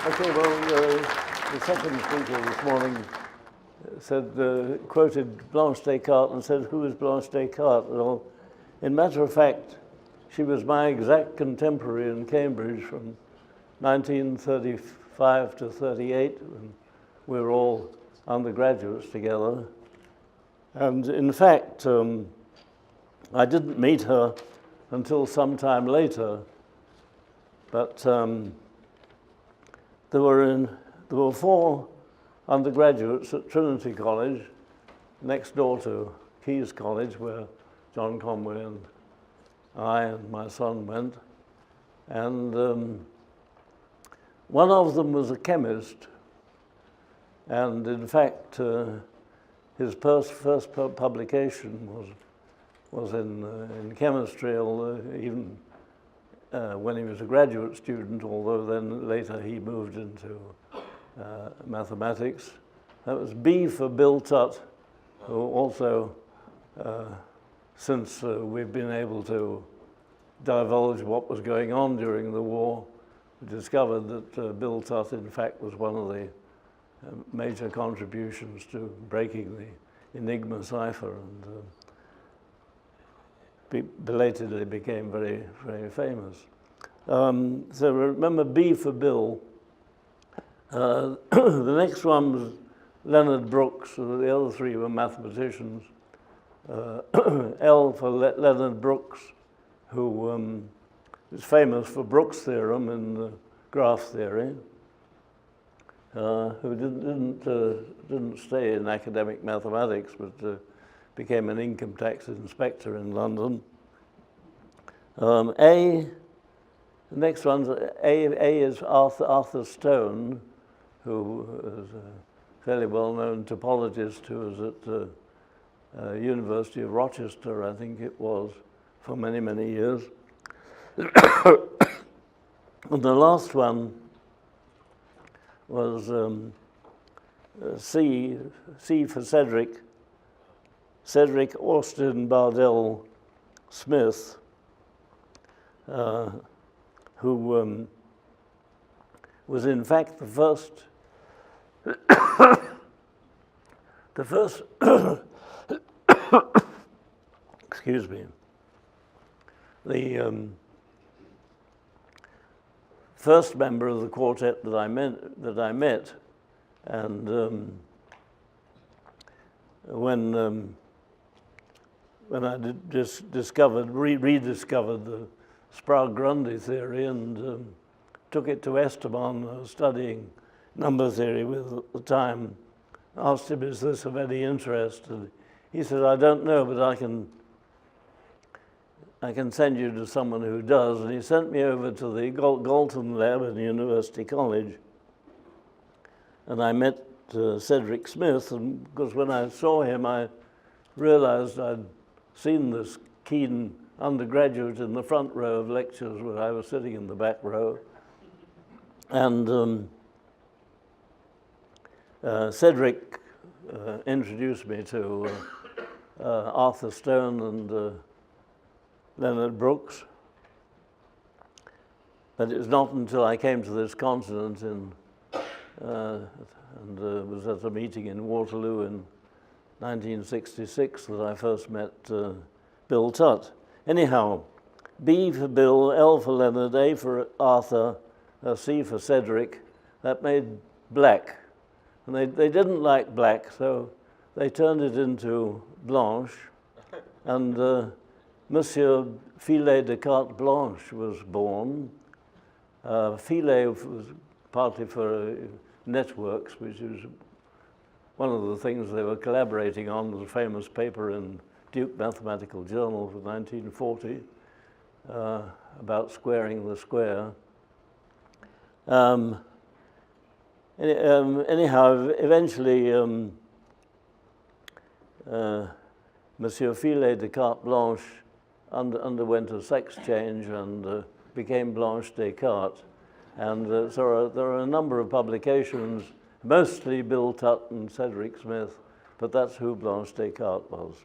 Okay, well, the second speaker this morning quoted Blanche Descartes and said, "Who is Blanche Descartes?" Well, in matter of fact, she was my exact contemporary in Cambridge from 1935 to 38, when we were all undergraduates together. And in fact, I didn't meet her until some time later, but there were four undergraduates at Trinity College, next door to Keyes College, where John Conway and I and my son went. And one of them was a chemist, and in fact, his first publication was in chemistry, although even when he was a graduate student, although then later he moved into mathematics. That was B for Bill Tutt, who also, since we've been able to divulge what was going on during the war, we discovered that Bill Tutt, in fact, was one of the major contributions to breaking the Enigma cipher, and belatedly became very, very famous. So remember B for Bill. The next one was Leonard Brooks. The other three were mathematicians. L for Leonard Brooks, who is famous for Brooks' theorem in graph theory, who didn't stay in academic mathematics, but became an income tax inspector in London. The next one is Arthur Stone, who is a fairly well-known topologist who was at the University of Rochester, I think it was, for many, many years. And the last one was C for Cedric Austin Bardell Smith, who was in fact the first excuse me, the first member of the quartet that I met, and when I rediscovered the Sprague-Grundy theory and took it to Esteban, studying number theory with at the time, asked him, "Is this of any interest?" And he said, "I don't know, but I can send you to someone who does." And he sent me over to the Galton lab at University College, and I met Cedric Smith, and because when I saw him, I realized I'd seen this keen undergraduate in the front row of lectures where I was sitting in the back row. And Cedric introduced me to Arthur Stone and Leonard Brooks. But it was not until I came to this continent and was at a meeting in Waterloo in 1966 that I first met Bill Tutt. Anyhow, B for Bill, L for Leonard, A for Arthur, C for Cedric. That made black. And they didn't like black, so they turned it into Blanche. And Monsieur Philet Descartes Blanche was born. Philet was partly for networks, which is one of the things they were collaborating on, was a famous paper in Duke Mathematical Journal for 1940 about squaring the square. Anyhow, eventually Monsieur Philet Descartes Blanche underwent a sex change and became Blanche Descartes. And so there are a number of publications, mostly Bill Tutt and Cedric Smith, but that's who Blanche Descartes was.